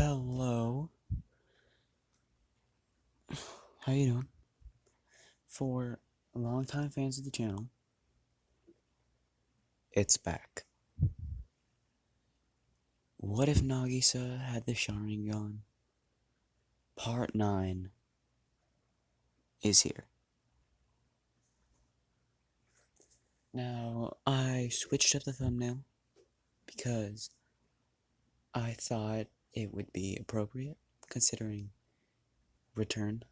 Hello, how you doing? For longtime fans of the channel, it's back. What if Nagisa had the sharingan? Part 9 is here. Now, I switched up the thumbnail because I thought it would be appropriate considering return.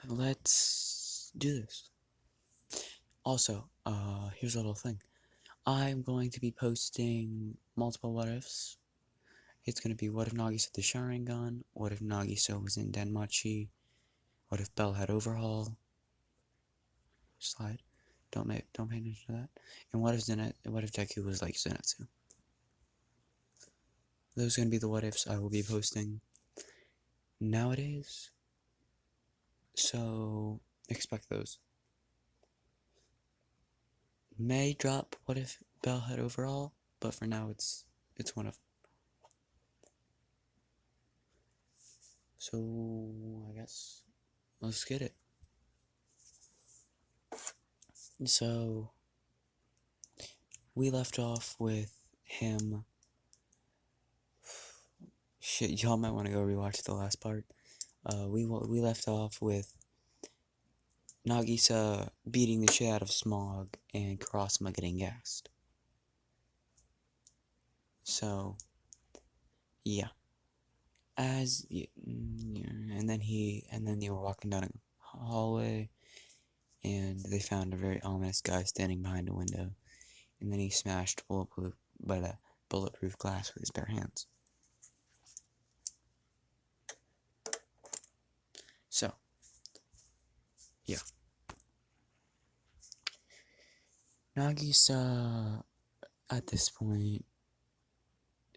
Let's do this. Also, here's a little thing. I'm going to be posting multiple what ifs. It's going to be what if Nagisa had the sharingan, what if Nagisa was in Denmachi, what if Bell had overhaul. Slide. Don't pay attention to that. And what if Deku was like Zenitsu? Those are going to be the what ifs I will be posting nowadays. So expect those. May drop what if Bell had overhaul, but for now it's one of them. So I guess let's get it. So we left off with him. Shit, y'all might want to go rewatch the last part. We left off with Nagisa beating the shit out of Smog and Kurasama getting gassed. So, yeah. And then they were walking down a hallway, and they found a very ominous guy standing behind a window, and then he smashed bulletproof glass with his bare hands. So, yeah. Nagisa, at this point,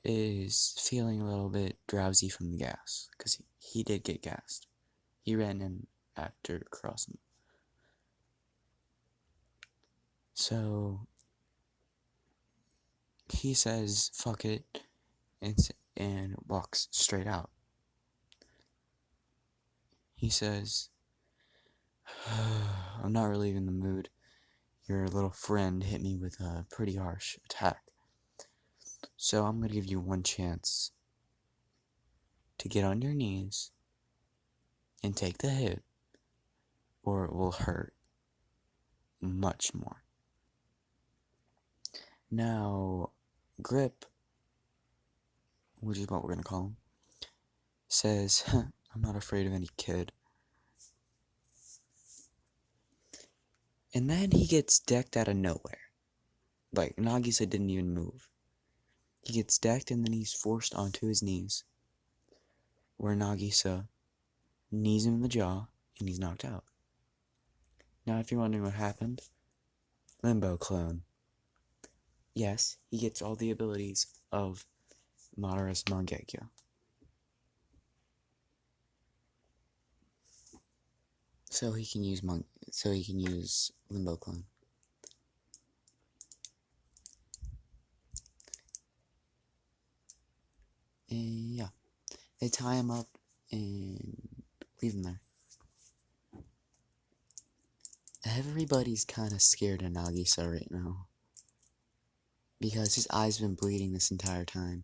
is feeling a little bit drowsy from the gas, because he did get gassed. He ran in after crossing. So, he says, fuck it, and walks straight out. He says, I'm not really in the mood. Your little friend hit me with a pretty harsh attack. So I'm going to give you one chance to get on your knees and take the hit, or it will hurt much more. Now, Grip, which is what we're going to call him, says, I'm not afraid of any kid. And then he gets decked out of nowhere. Like, Nagisa didn't even move. He gets decked and then he's forced onto his knees, where Nagisa knees him in the jaw and he's knocked out. Now, if you're wondering what happened, Limbo clone. Yes, he gets all the abilities of Madara's Mangekyo. So he can use Limbo clone. And yeah, they tie him up and leave him there. Everybody's kind of scared of Nagisa right now, because his eyes been bleeding this entire time,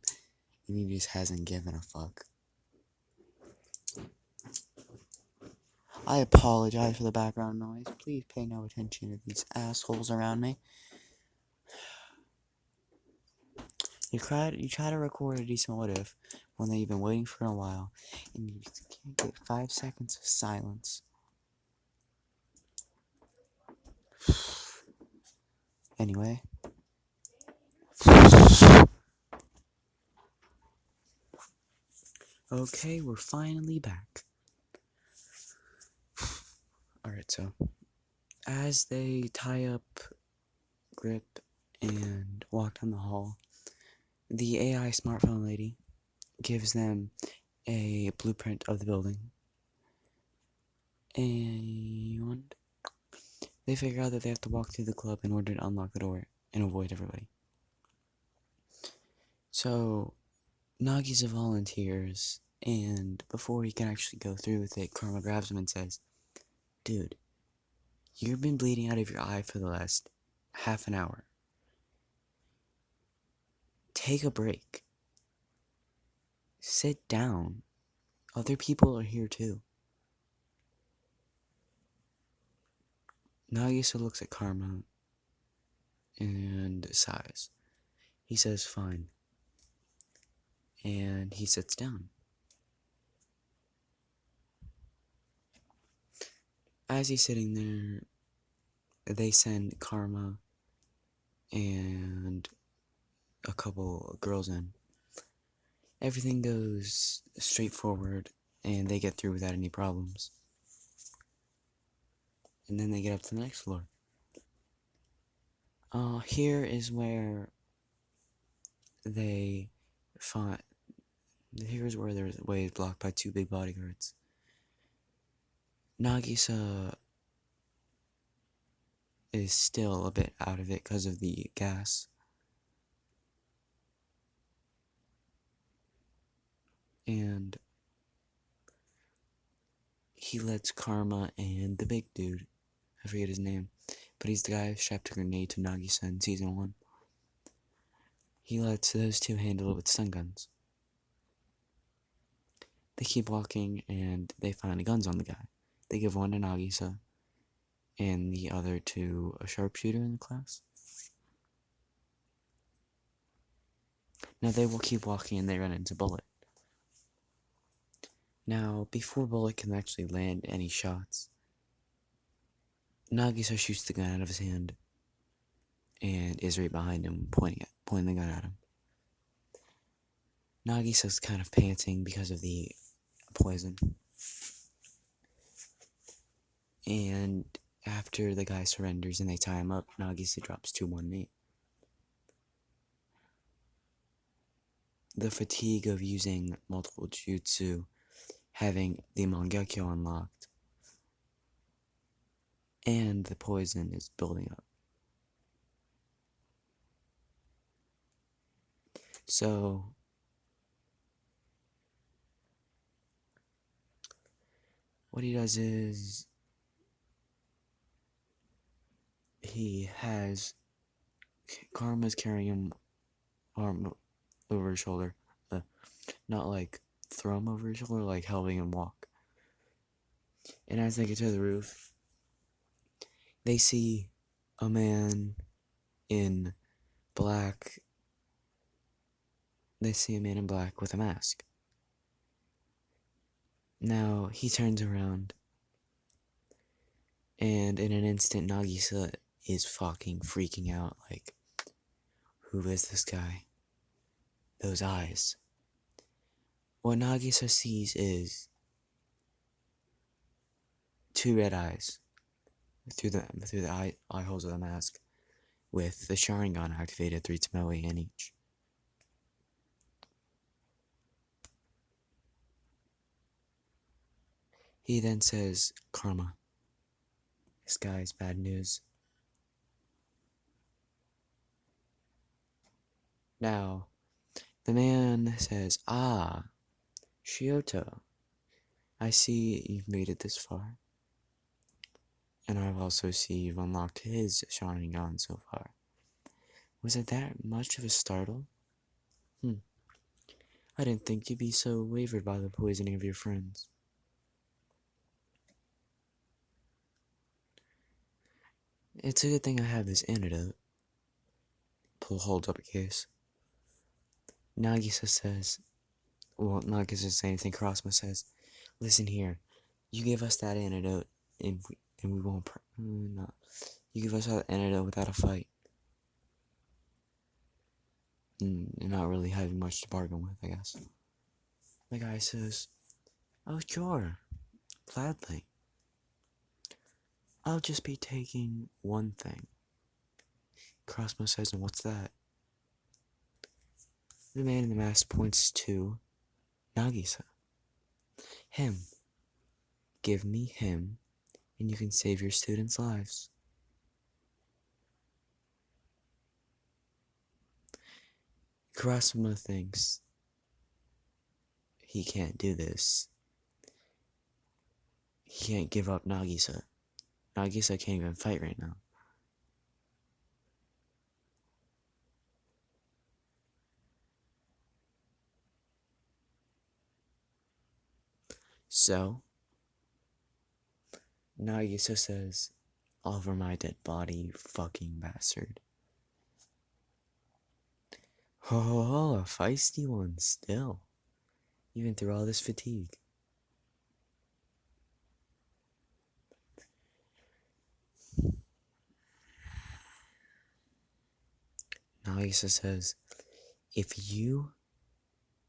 and he just hasn't given a fuck. I apologize for the background noise. Please pay no attention to these assholes around me. You try to record a decent what if when you've been waiting for a while, and you just can't get 5 seconds of silence. Anyway. Okay, we're finally back. Alright, so as they tie up Grip and walk down the hall, the AI smartphone lady gives them a blueprint of the building, and they figure out that they have to walk through the club in order to unlock the door and avoid everybody. So Nagisa volunteers, and before he can actually go through with it, Karma grabs him and says, "Dude, you've been bleeding out of your eye for the last half an hour. Take a break. Sit down. Other people are here too." Nagisa looks at Karma and sighs. He says, "Fine." And he sits down. As he's sitting there, they send Karma and a couple girls in. Everything goes straightforward, and they get through without any problems. And then they get up to the next floor. Here is where they find. Here's where their way is blocked by two big bodyguards. Nagisa is still a bit out of it because of the gas. And he lets Karma and the big dude, I forget his name, but he's the guy who strapped a grenade to Nagisa in season 1. He lets those two handle it with stun guns. They keep walking and they find guns on the guy. They give one to Nagisa and the other to a sharpshooter in the class. Now they will keep walking and they run into Bullet. Now, before Bullet can actually land any shots, Nagisa shoots the gun out of his hand and is right behind him, pointing the gun at him. Nagisa's kind of panting because of the poison. And after the guy surrenders and they tie him up, Nagisa drops 218. The fatigue of using multiple jutsu, having the Mangekyo unlocked, and the poison is building up. So what he does is he has Karma's carrying him arm over his shoulder, not like throw him over his shoulder, like helping him walk. And as they get to the roof, they see a man in black. They see a man in black with a mask. Now he turns around, and in an instant, Nagisa is fucking freaking out. Like, who is this guy? Those eyes. What Nagisa sees is two red eyes through the eye holes of the mask, with the sharingan activated, 3 Tomoe in each. He then says, "Karma, this guy's bad news." Now, the man says, "Ah, Shioto, I see you've made it this far. And I also see you've unlocked his sharingan so far. Was it that much of a startle? I didn't think you'd be so wavered by the poisoning of your friends." "It's a good thing I have this antidote." Pull holds up a case. Nagisa says, Nagisa doesn't say anything. Kurosama says, "Listen here, you give us that antidote, and we won't, no. You give us that antidote without a fight. And you're not really having much to bargain with, I guess." The guy says, "Oh, sure, gladly. I'll just be taking one thing." Kurosama says, "And what's that?" The man in the mask points to Nagisa. "Him. Give me him, and you can save your students' lives." Kurasama thinks he can't do this. He can't give up Nagisa. Nagisa can't even fight right now. So, Nagisa says, "Over my dead body, you fucking bastard." Oh, a feisty one still. Even through all this fatigue. Nagisa says, if you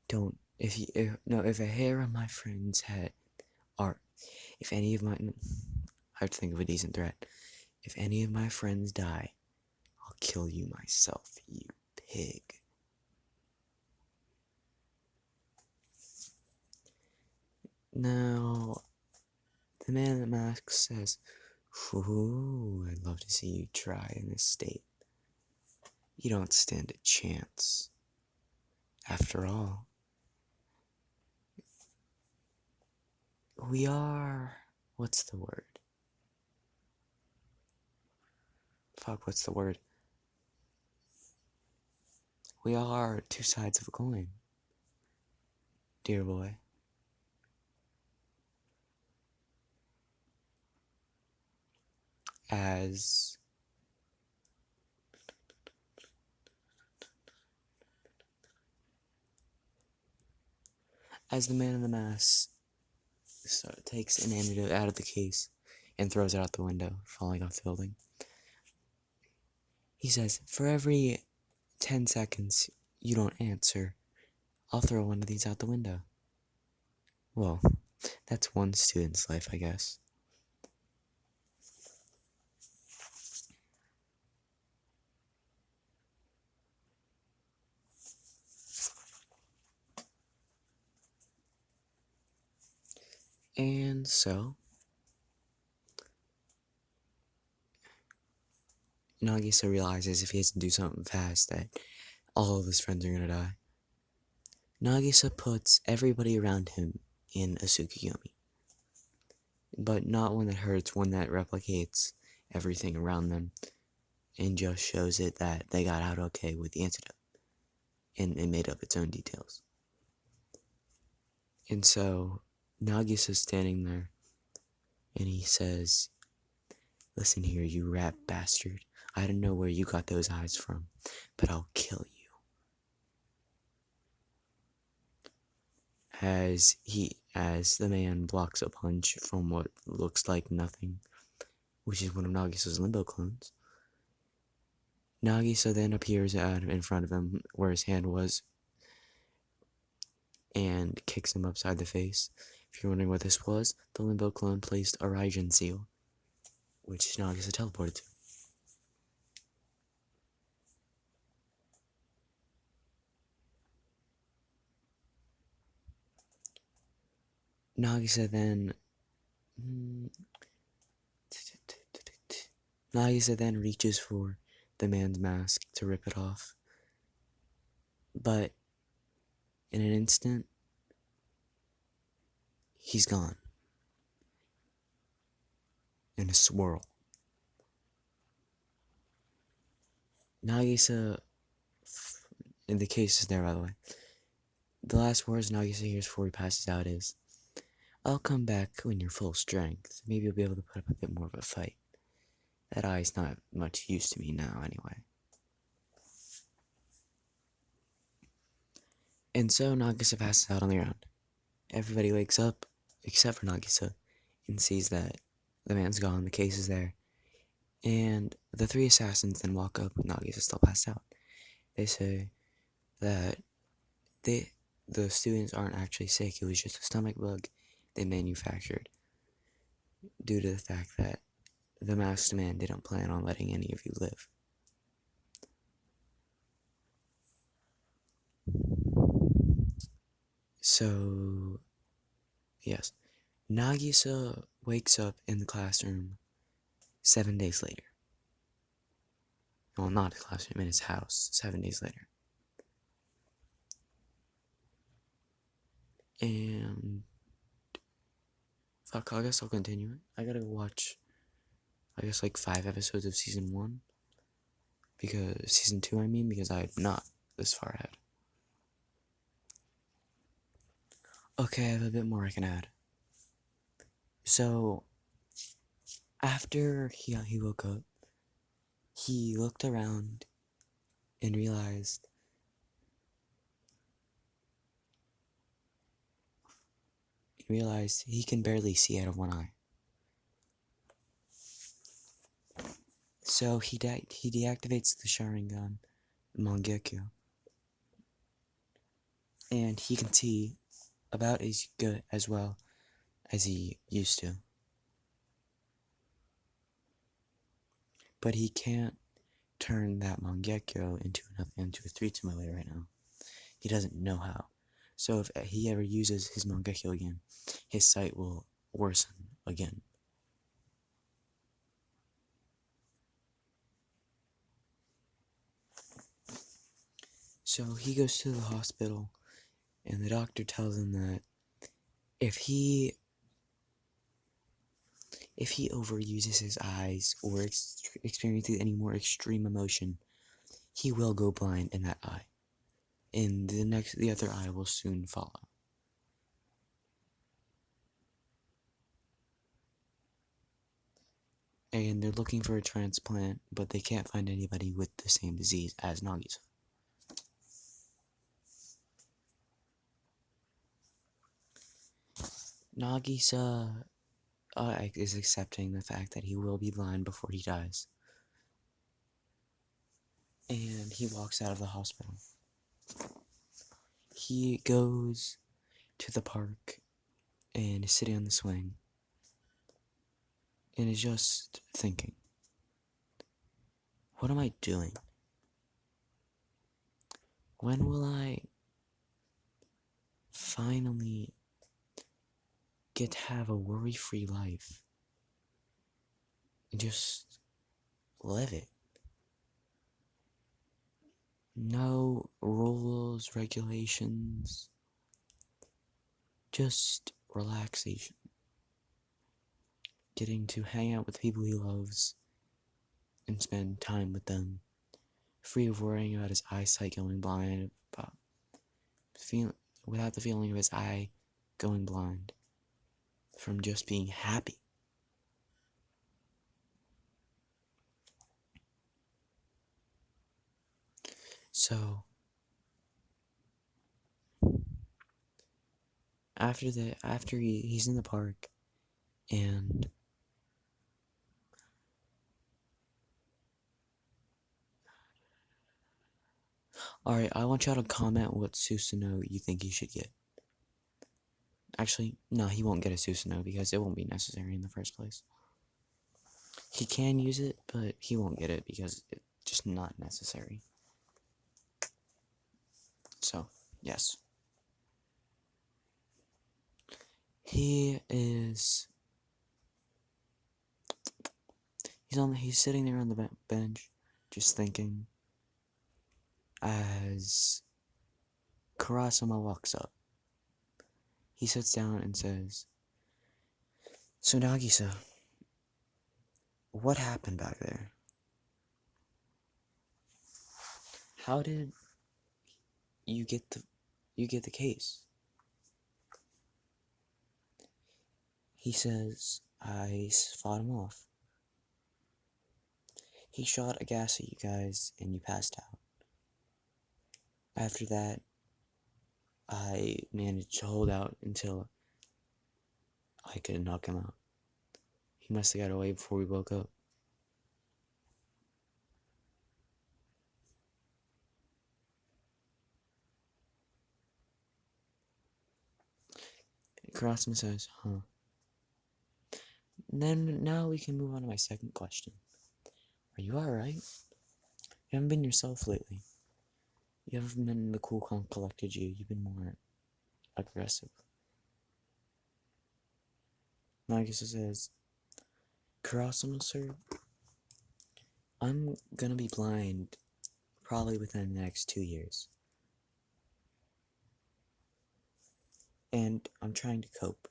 don't, if a hair on my friend's head, or if any of my, I have to think of a decent threat. If any of my friends die, I'll kill you myself, you pig. Now, the man in the mask says, "Ooh, I'd love to see you try in this state. You don't stand a chance. After all, we are, what's the word? Fuck, what's the word? We are two sides of a coin, dear boy." As the man in the mask takes an antidote out of the case and throws it out the window, falling off the building. He says, "For every 10 seconds you don't answer, I'll throw one of these out the window." Well, that's one student's life, I guess. And so, Nagisa realizes if he has to do something fast that all of his friends are gonna die. Nagisa puts everybody around him in a Tsukuyomi. But not one that hurts, one that replicates everything around them and just shows it that they got out okay with the antidote. And it made up its own details. And so, Nagisa's standing there and he says, "Listen here, you rat bastard. I don't know where you got those eyes from, but I'll kill you." As the man blocks a punch from what looks like nothing, which is one of Nagisa's limbo clones. Nagisa then appears out in front of him where his hand was and kicks him upside the face. If you're wondering what this was, the limbo clone placed a Raijin seal, which Nagisa teleported to. Nagisa then reaches for the man's mask to rip it off. But in an instant, he's gone. In a swirl. Nagisa, in the case is there, by the way. The last words Nagisa hears before he passes out is, "I'll come back when you're full strength. Maybe you'll be able to put up a bit more of a fight. That eye's not much use to me now, anyway." And so Nagisa passes out on the ground. Everybody wakes up, except for Nagisa, and sees that the man's gone, the case is there. And the three assassins then walk up with Nagisa still passed out. They say that the students aren't actually sick, it was just a stomach bug they manufactured due to the fact that the masked man didn't plan on letting any of you live. So, yes, Nagisa wakes up in the classroom 7 days later. Well, not his classroom, in his house, 7 days later. And fuck, I guess I'll continue it. I gotta watch, I guess, like 5 episodes of season 1. Because, season 2, I mean, because I'm not this far ahead. Okay, I have a bit more I can add. So, after he woke up, he looked around and realized he can barely see out of one eye. So he deactivates the sharingan Mangekyo, and he can see about as good as well as he used to. But he can't turn that Mangekyo into a 3 Tomoe right now. He doesn't know how. So if he ever uses his Mangekyo again, his sight will worsen again. So he goes to the hospital, and the doctor tells him that if he overuses his eyes or experiences any more extreme emotion, he will go blind in that eye, and the other eye will soon follow. And they're looking for a transplant, but they can't find anybody with the same disease as Nagisa. Nagisa is accepting the fact that he will be blind before he dies. And he walks out of the hospital. He goes to the park and is sitting on the swing and is just thinking, what am I doing? When will I finally get to have a worry-free life and just live it? No rules, regulations, just relaxation. Getting to hang out with people he loves and spend time with them, free of worrying about his eyesight going blind, without the feeling of his eye going blind, from just being happy. So, after he's in the park, and alright, I want y'all to comment what Susanoo you think he should get. Actually, no, he won't get a Susanoo because it won't be necessary in the first place. He can use it, but he won't get it because it's just not necessary. So, yes. He's sitting there on the bench, just thinking, as Kurasama walks up. He sits down and says, "So Nagisa, what happened back there? How did you get the case?" He says, "I fought him off. He shot a gas at you guys and you passed out. After that, I managed to hold out until I could knock him out. He must have got away before we woke up." Kurasama says, "Huh." And then now we can move on to my second question. Are you alright? You haven't been yourself lately. You haven't been the cool, calm, collected you. You've been more aggressive. Nagisa says, "Kurasama, sir, I'm gonna be blind probably within the next 2 years. and I'm trying to cope.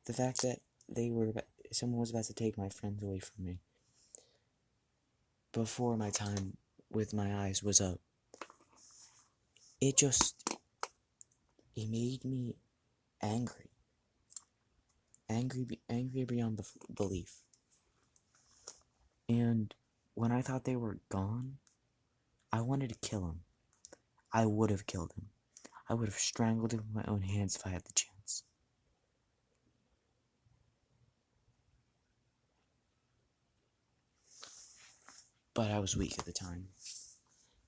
The fact that someone was about to take my friends away from me before my time with my eyes was up, it made me angry. Angry beyond belief. And when I thought they were gone, I wanted to kill him. I would have killed him. I would have strangled him with my own hands if I had the chance. But I was weak at the time.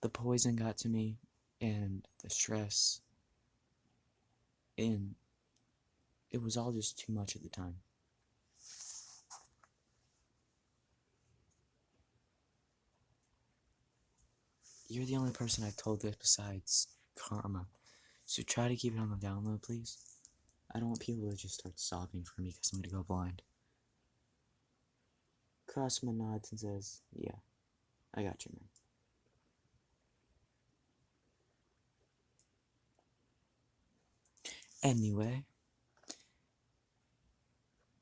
The poison got to me, and the stress, and it was all just too much at the time. You're the only person I told this besides Karma, so try to keep it on the down low, please. I don't want people to just start sobbing for me because I'm gonna go blind. Crossman nods and says, "Yeah, I got you, man." Anyway,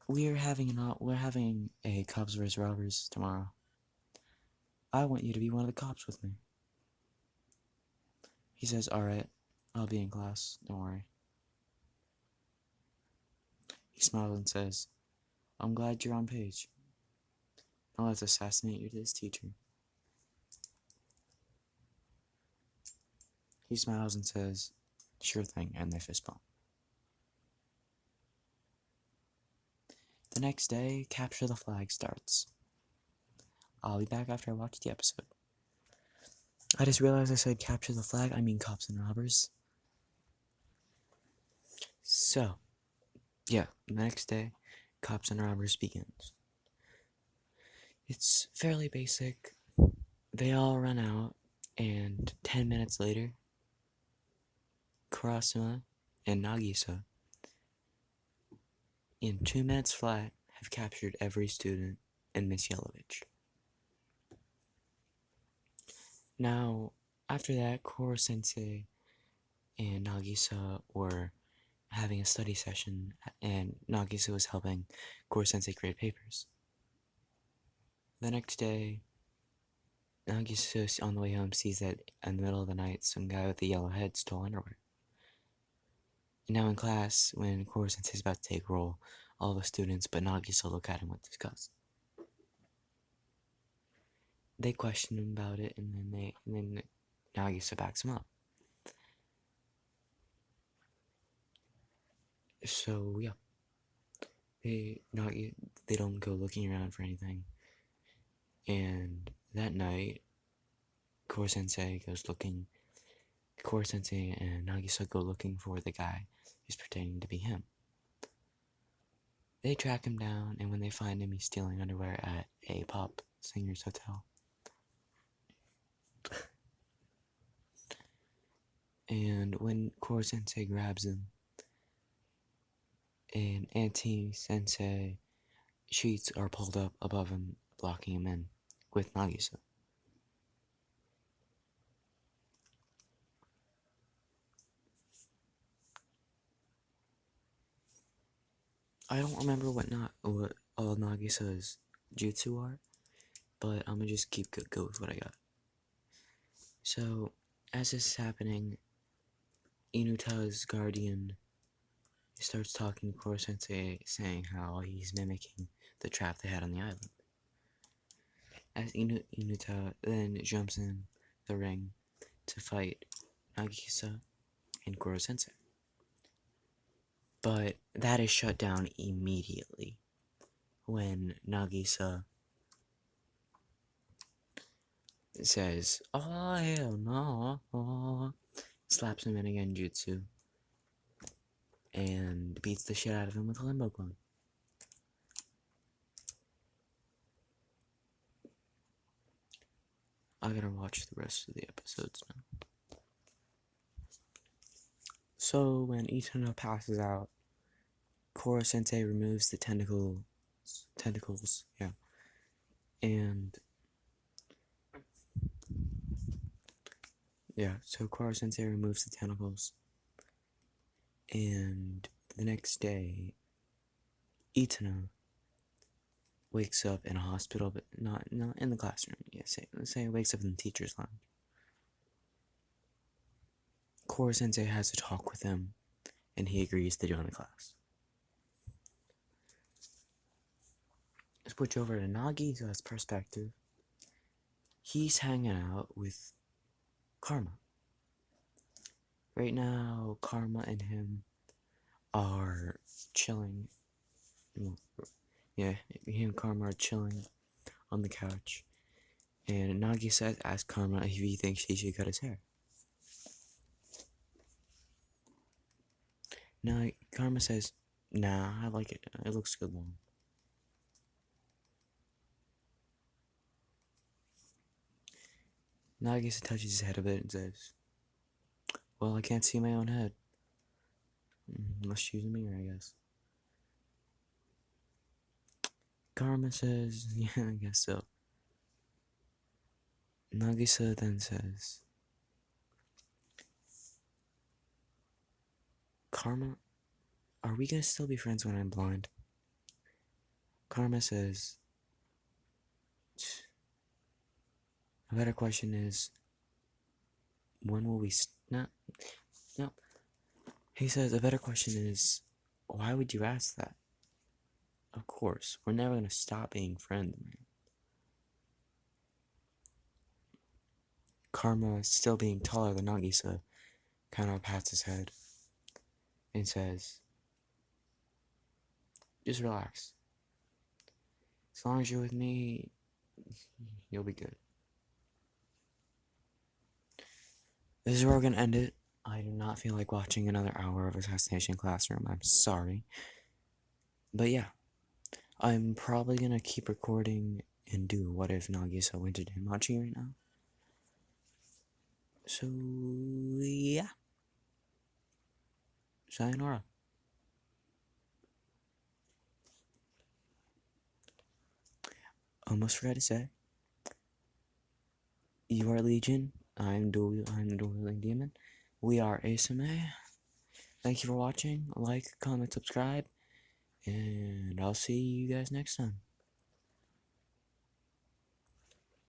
we're having a cops vs robbers tomorrow. I want you to be one of the cops with me. He says, "Alright, I'll be in class, don't worry." He smiles and says, "I'm glad you're on page. Now let's assassinate you to this teacher." He smiles and says, "Sure thing," and they fist bump. The next day, Capture the Flag starts. I'll be back after I watch the episode. I just realized I said Capture the Flag, I mean Cops and Robbers. So, yeah, the next day, Cops and Robbers begins. It's fairly basic. They all run out, and 10 minutes later, Kurasuma and Nagisa, in 2 minutes flat, have captured every student in Miss Yelovich. Now, after that, Koro Sensei and Nagisa were having a study session, and Nagisa was helping Koro Sensei grade papers. The next day, Nagisa, on the way home, sees that in the middle of the night, some guy with a yellow head stole underwear. And now in class, when Koro Sensei is about to take roll, all the students but Nagisa look at him with disgust. They question him about it, and then Nagisa backs him up. So yeah, they don't go looking around for anything. And that night, Koro Sensei and Nagisa go looking for the guy who's pretending to be him. They track him down, and when they find him, he's stealing underwear at a pop singer's hotel. And when Koro Sensei grabs him, and anti-sensei sheets are pulled up above him, blocking him in with Nagisa. I don't remember what all Nagisa's jutsu are, but I'm gonna just go with what I got. So, as this is happening, Inuta's guardian starts talking to Koro Sensei, saying how he's mimicking the trap they had on the island. As Inuta then jumps in the ring to fight Nagisa and Koro Sensei. But that is shut down immediately when Nagisa says, "Oh, hell no," slaps him in a genjutsu, and beats the shit out of him with a limbo clone. I gotta watch the rest of the episodes now. So when Itano passes out, Koro Sensei removes the tentacles, yeah, and Yeah, so Koro Sensei removes the tentacles, and the next day, Itano wakes up in a hospital, but not in the classroom. Yeah, say wakes up in the teacher's lounge. Koro Sensei has a talk with him, and he agrees to join the class. Switch over to Nagisa's perspective. He's hanging out with Karma. Right now, Karma and him are chilling. Yeah, he and Karma are chilling on the couch. And Nagisa asks Karma if he thinks he should cut his hair. Now, Karma says, nah, I like it. It looks good long. Nagisa touches his head a bit and says, well, I can't see my own head. Must use a mirror, I guess. Karma says, yeah, I guess so. Nagisa then says, Karma, are we gonna still be friends when I'm blind? Karma says, a better question is, when will we no. He says, a better question is, why would you ask that? Of course, we're never gonna stop being friends, man. Karma, still being taller than Nagisa, kind of pats his head and says, just relax. As long as you're with me, you'll be good. This is where we're gonna end it. I do not feel like watching another hour of Assassination Classroom. I'm sorry. But yeah, I'm probably gonna keep recording and do What If Nagisa went to Denmachi right now. So, yeah. Sayonara. Almost forgot to say, you are Legion. I'm Dueling Demon. We are ASMA. Thank you for watching. Like, comment, subscribe, and I'll see you guys next time.